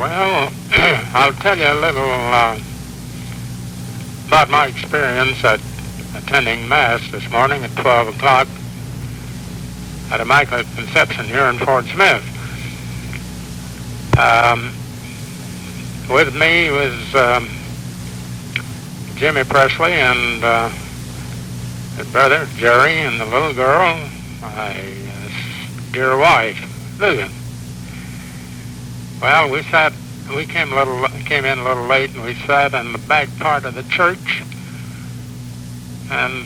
Well, I'll tell you a little about my experience at attending Mass this morning at 12 o'clock at Immaculate Conception here in Fort Smith. With me was Jimmy Presley and his brother Jerry and the little girl, my dear wife Lillian. Well, we came in a little late, and we sat in the back part of the church. And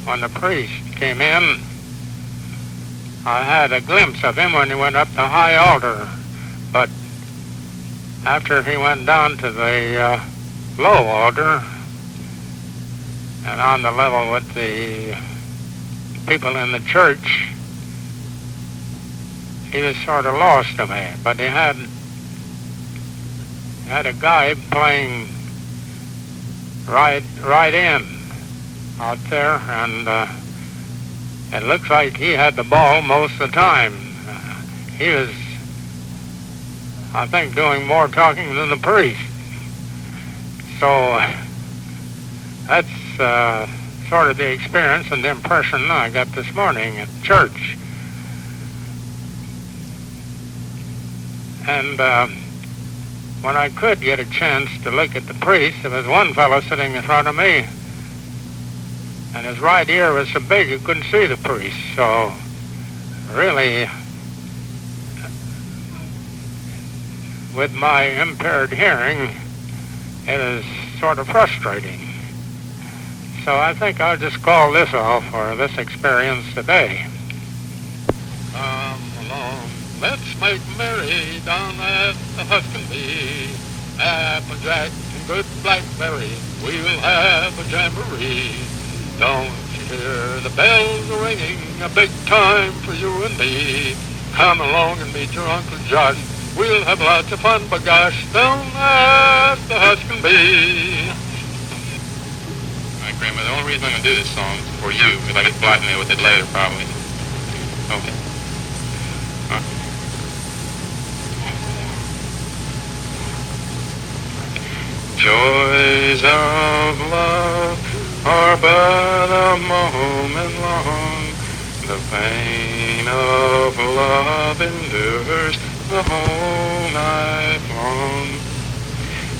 when the priest came in, I had a glimpse of him when he went up the high altar. But after he went down to the low altar and on the level with the people in the church, he was sort of lost to me. But he had a guy playing right in out there, and it looks like he had the ball most of the time. He was, I think, doing more talking than the priest. So that's sort of the experience and the impression I got this morning at church. And when I could get a chance to look at the priest, there was one fellow sitting in front of me, and his right ear was so big you couldn't see the priest. So really, with my impaired hearing, it is sort of frustrating. So I think I'll just call this off for this experience today. Come along, let's make merry down at the Husky. Applejack and good blackberry, we'll have a jamboree. Don't you hear the bells are ringing, a big time for you and me. Come along and meet your Uncle Josh, we'll have lots of fun, by gosh, down at the Husky. All right, Grandma, the only reason I'm going to do this song is for you, because I get blackmailed with it later, probably. Okay. Joys of love are but a moment long. The pain of love endures the whole night long.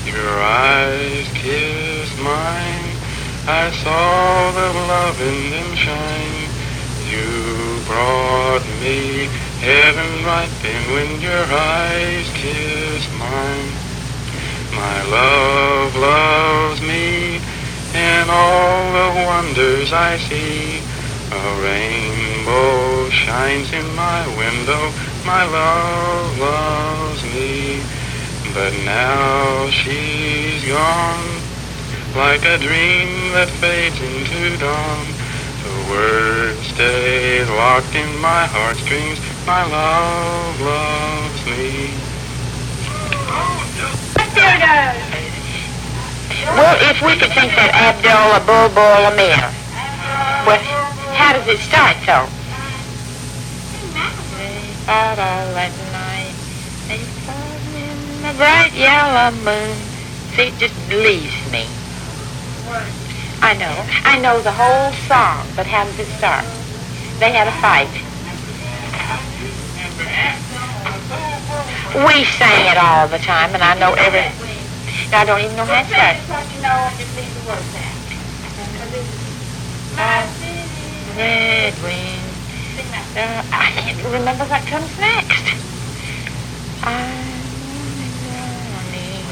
Your eyes kissed mine, I saw the love in them shine. You brought me heaven right then when your eyes kissed mine. My love loves me, and all the wonders I see. A rainbow shines in my window, my love loves me. But now she's gone, like a dream that fades into dawn. The words stay locked in my heartstrings, my love loves me. Well, if we could think that Abdul, a bulbul, a mare. Well, how does it start, though? They fought all that night. They fought in the bright yellow moon. See, it just leaves me. I know the whole song, but how does it start? They had a fight. We sang it all the time, and I know every... I don't even know how it starts. Red wing. I can't remember what comes next. I'm running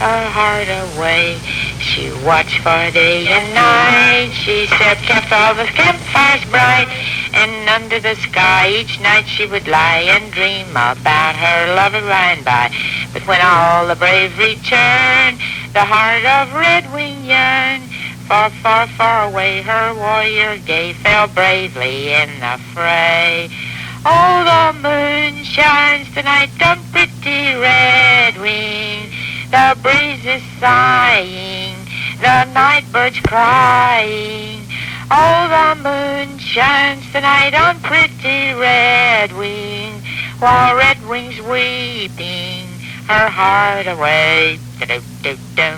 her heart away. She watched for day and night. She said, kept all the campfires bright. And under the sky each night she would lie and dream about her lover by and by. But when all the brave returned, the heart of Redwing yearned. Far, far, far away her warrior gay fell bravely in the fray. Oh, the moon shines tonight on pretty Redwing. The breeze is sighing, the night bird's crying. Oh, the moon shines tonight on pretty Redwing. while red wings weeping her heart away. Do-do-do-do.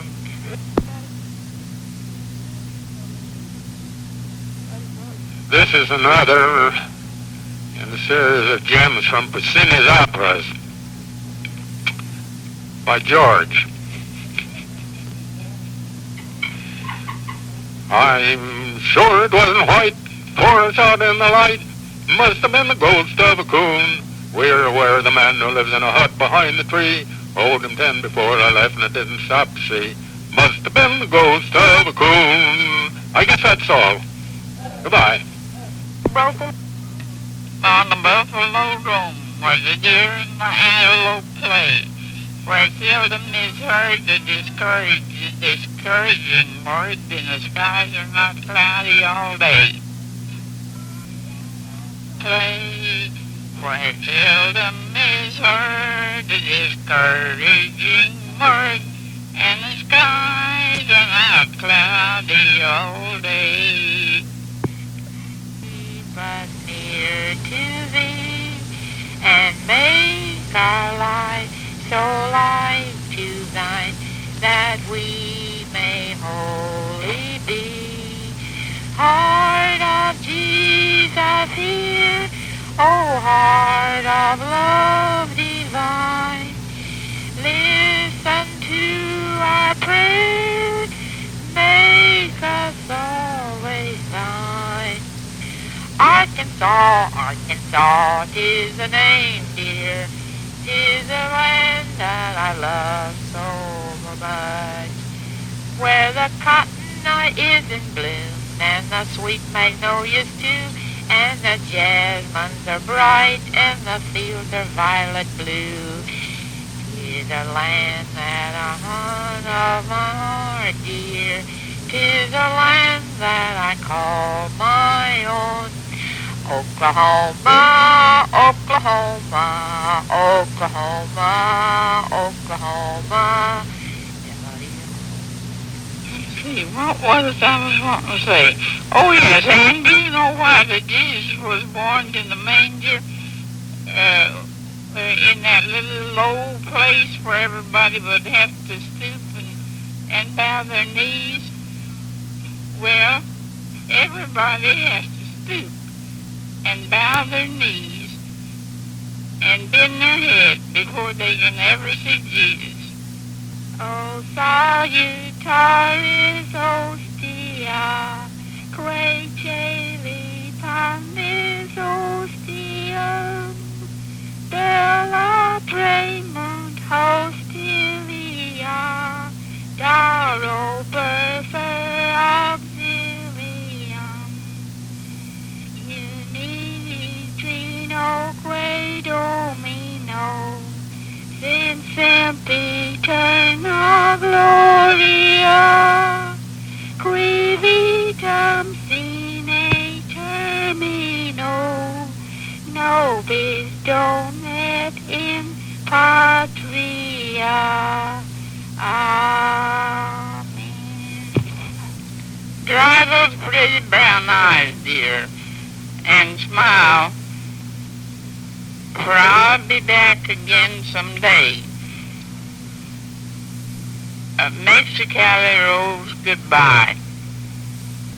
This is another in a series of gems from Puccini's operas by George. I'm sure it wasn't white, for us out in the light. Must have been the ghost of a coon. We're aware of the man who lives in a hut behind the tree. Owed him 10 before I left and I didn't stop to see. Must have been the ghost of a coon. I guess that's all. Goodbye. Broken on the buffalo dome where the deer and the antelope play, where seldom is heard the discouraging word, and the skies are not cloudy all day. Play, where seldom is heard the discouraging word, and the skies are not cloudy all day. Keep us near to thee, and make our life so life to thine, that we may wholly be. Heart of Jesus here, O heart of love divine, listen to our prayer, make us always thine. Arkansas, Arkansas, 'tis the name, dear, 'tis the land that I love so much, where the cotton is in bloom, and the sweet magnolias too, and the jasmines are bright, and the fields are violet blue. 'Tis a land that I hunt of my heart, dear, 'tis a land that I call my own. Oklahoma, Oklahoma, Oklahoma, Oklahoma. Let's see, what was it I was wanting to say? Oh yes, and do you know why that Jesus was born in the manger? In that little low place where everybody would have to stoop and bow their knees? Well, everybody has to stoop and bow their knees and bend their head before they can ever see Jesus. Oh, salutaris hostia, quae celi panis hostium, bella premunt hostilia, daro perfer auxilium, unitrinoque domino, sin sempiterna gloria, qui vitam sine termino, nobis donet in patria. Amen. Dry those pretty brown eyes, dear, and smile, for I'll be back again someday. Mexicali Rose, goodbye.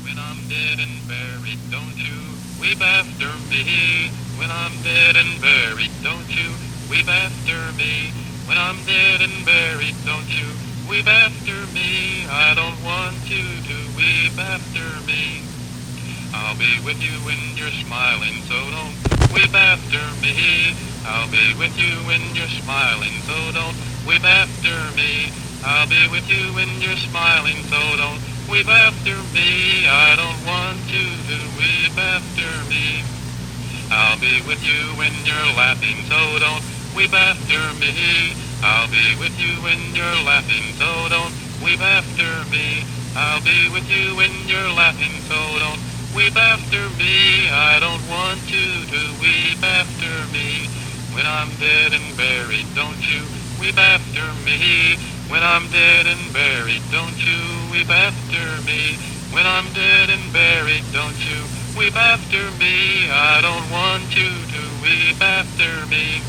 When I'm dead and buried, don't you weep after me. When I'm dead and buried, don't you weep after me. When I'm dead and buried, don't you weep after me. I don't want you to weep after me. I'll be with you when you're smiling, so don't weep after me. I'll be with you when you're smiling, so don't weep after me. I'll be with you when you're smiling, so don't weep after me. I don't want you to weep after me. I'll be with you when you're laughing, so don't weep after me. I'll be with you when you're laughing, so don't weep after me. I'll be with you when you're laughing, so don't weep after me. I don't want you to weep after me. When I'm dead and buried, don't you weep after me. When I'm dead and buried, don't you weep after me. When I'm dead and buried, don't you weep after me. I don't want you to weep after me.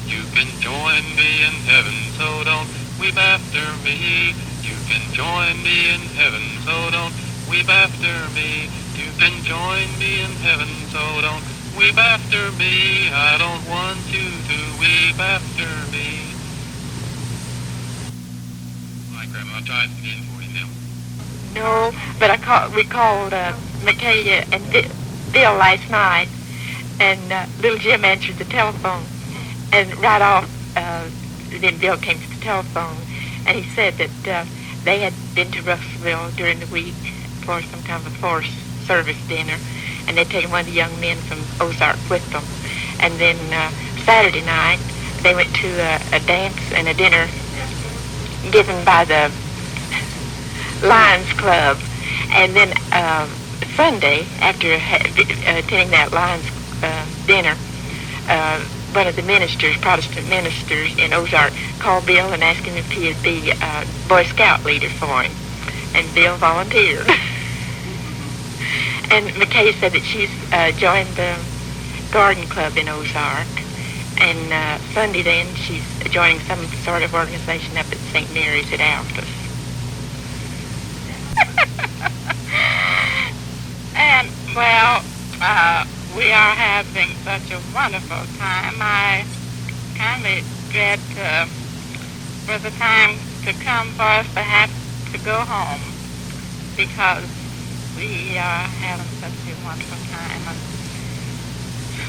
You can join me in heaven, so don't weep after me. You can join me in heaven, so don't weep after me. You can join me in heaven, so don't weep after me. I don't want you to weep after me. All right, Grandma, I'll try it again for you now. No, but we called Micaiah and Bill last night, and little Jim answered the telephone, and right off, then Bill came to the telephone, and he said that they had been to Russellville during the week for some kind of a forest service dinner, and they'd taken one of the young men from Ozark with them, and then Saturday night they went to a dance and a dinner given by the Lions Club, and then Sunday, after attending that Lions dinner, one of the ministers, Protestant ministers in Ozark, called Bill and asked him if he'd be a Boy Scout leader for him, and Bill volunteered. And McKay said that she's joined the garden club in Ozark, and Sunday then she's joining some sort of organization up at St. Mary's at Altus. And, well, we are having such a wonderful time. I kind of dread for the time to come for us to have to go home, because we are having such a wonderful time. And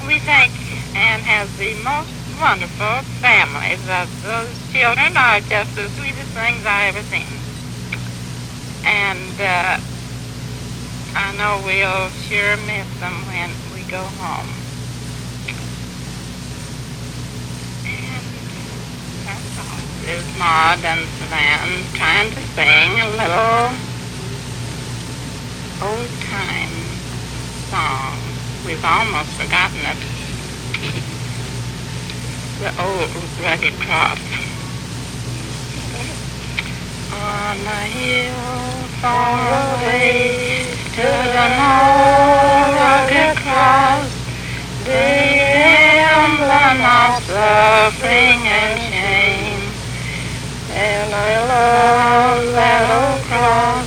we thank and have the most wonderful families. Those children are just the sweetest things I ever seen. And I know we'll sure miss them when we go home. And that's all. This is Maude and Savanah trying to sing a little old-time song. We've almost forgotten it. The old rugged cross. On the hill far away stood an old rugged cross, the emblem of suffering and shame. And I love that old cross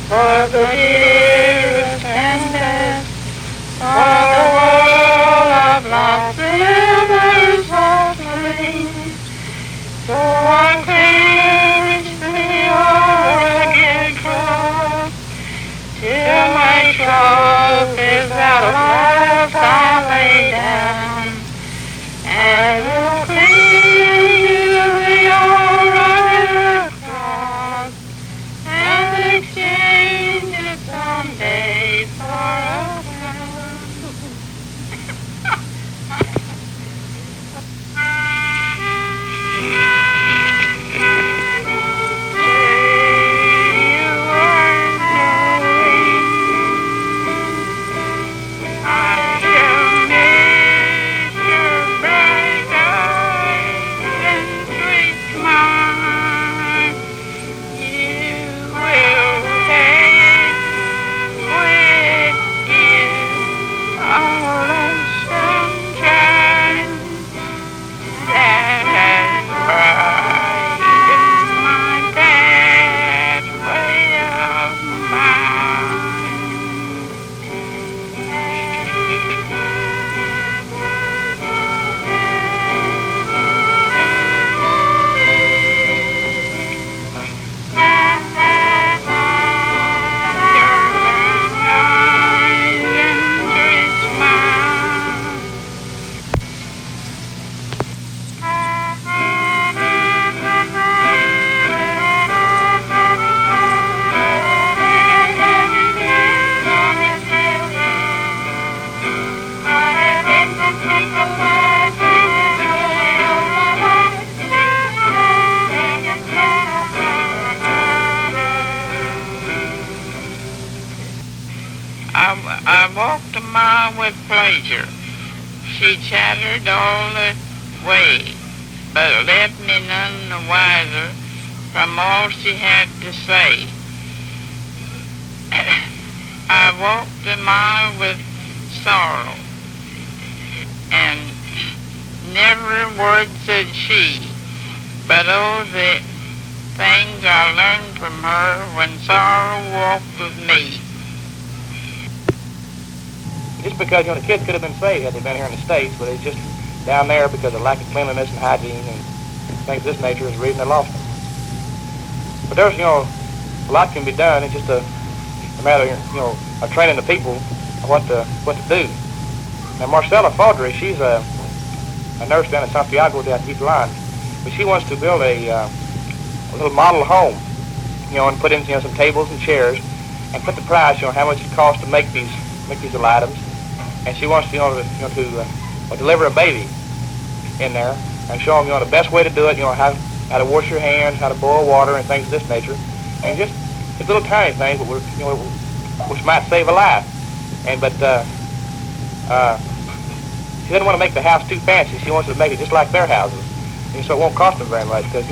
for the dearest and best, for the world of lost sinners offering. So I cherish the old rugged cross, till my trophies at last I lay down, and will cling to the old rugged cross, and exchange it someday for a crown. I walked a mile with pleasure. She chattered all the way, but left me none the wiser from all she had to say. I walked a mile with sorrow, and never a word said she. But oh, the things I learned from her when sorrow walked with me. Just because, the kids could have been saved had they been here in the States, but it's just down there because of lack of cleanliness and hygiene and things of this nature is the reason they lost them. But there's, a lot can be done. It's just a matter, of training the people what to do. Now, Marcella Faudrey, she's a nurse down in Santiago down at East Line, but she wants to build a little model home, and put in, some tables and chairs, and put the price, how much it costs to make these little items, and she wants, to deliver a baby in there and show them, the best way to do it, how to wash your hands, how to boil water, and things of this nature, and just little tiny things, but which might save a life. But she doesn't want to make the house too fancy. She wants to make it just like their houses, and so it won't cost them very much. Because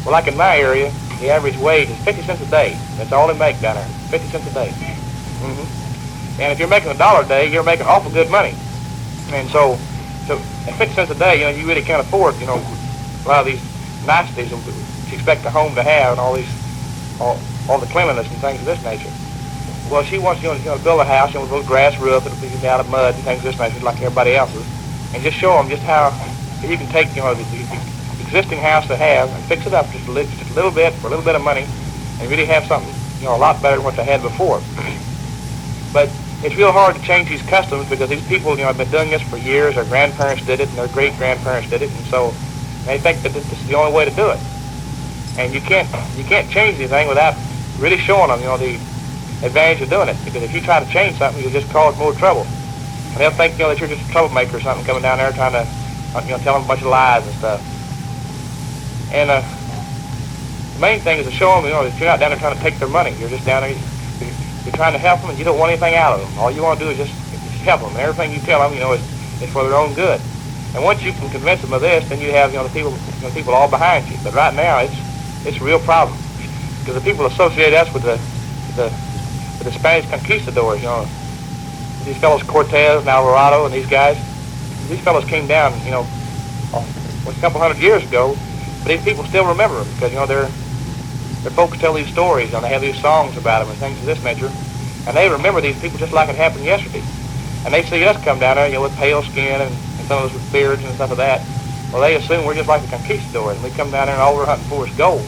like in my area, the average wage is 50 cents a day. That's all they make down there, 50 cents a day. And if you're making $1 a day, you're making awful good money. And so at 50 cents a day, you really can't afford, a lot of these niceties that you expect a home to have, and all the cleanliness and things of this nature. Well, she wants to build a house, with a little grass roof. It'll be out of mud and things of this nature, like everybody else's, and just show them just how you can take, the existing house they have and fix it up just a little bit for a little bit of money, and really have something, a lot better than what they had before. But it's real hard to change these customs because these people, have been doing this for years. Their grandparents did it, and their great-grandparents did it, and so they think that this is the only way to do it. And you can't change anything without really showing them, the advantage of doing it. Because if you try to change something, you'll just cause more trouble. And they'll think, that you're just a troublemaker or something coming down there trying to, tell them a bunch of lies and stuff. And the main thing is to show them, that you're not down there trying to take their money. You're just down there, you're trying to help them, and you don't want anything out of them. All you want to do is just help them. And everything you tell them, is for their own good. And once you can convince them of this, then you have, the people all behind you. But right now, it's a real problem because the people associate us with the Spanish conquistadors. These fellows Cortez and Alvarado and these guys. These fellows came down, a couple hundred years ago, but these people still remember them because their folks tell these stories and they have these songs about them and things of this nature, and they remember these people just like it happened yesterday. And they see us come down there, with pale skin and some of us with beards and stuff of that. Well, they assume we're just like the conquistadors, and we come down there and all we're hunting for is gold.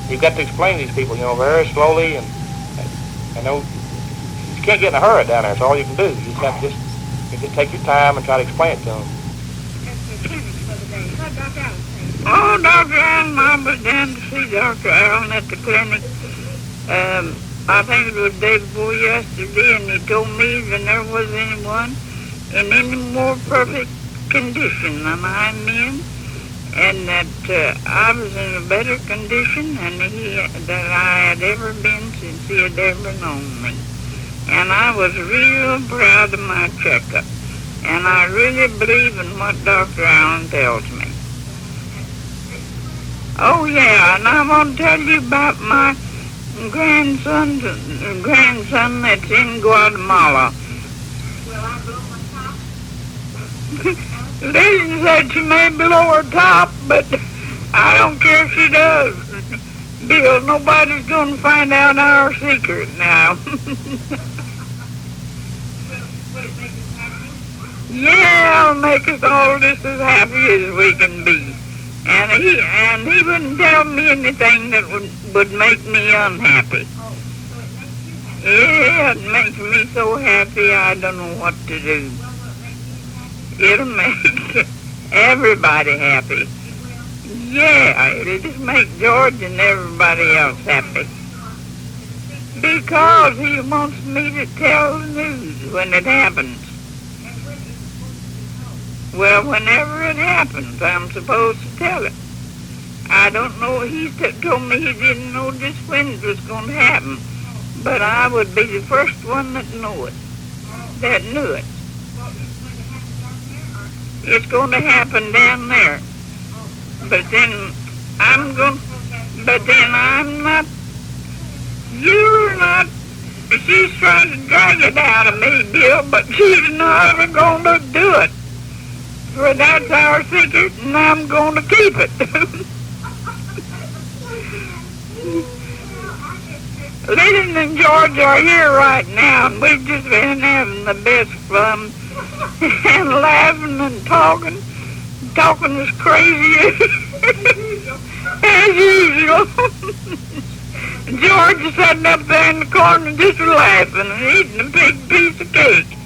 You've got to explain to these people, very slowly, and you can't get in a hurry down there. It's all you can do. You just have to just take your time and try to explain it to them. Oh, Dr. Allen, I was down to see Dr. Allen at the clinic. I think it was the day before yesterday, and he told me that there wasn't anyone in any more perfect condition than I'm in, and that I was in a better condition than I had ever been since he had ever known me. And I was real proud of my checkup, and I really believe in what Dr. Allen tells me. Oh, yeah, and I want to tell you about my grandson that's in Guatemala. Lillian said she may blow her top, but I don't care if she does. Bill, nobody's going to find out our secret now. Yeah, it'll make us all just as happy as we can be. And he wouldn't tell me anything that would make me unhappy. Yeah, it makes me so happy I don't know what to do. It'll make everybody happy. Yeah, it'll just make George and everybody else happy. Because he wants me to tell the news when it happens. Well, whenever it happens, I'm supposed to tell it. I don't know, he told me he didn't know just when it was going to happen, but I would be the first one that knew it. It's going to happen down there. But then I'm not, you're not, she's trying to drag it out of me, Bill, but she's not going to do it. Well, that's our secret, and I'm going to keep it. Lillian and George are here right now, and we've just been having the best fun and laughing and talking as crazy as usual. George is sitting up there in the corner just laughing and eating a big piece of cake.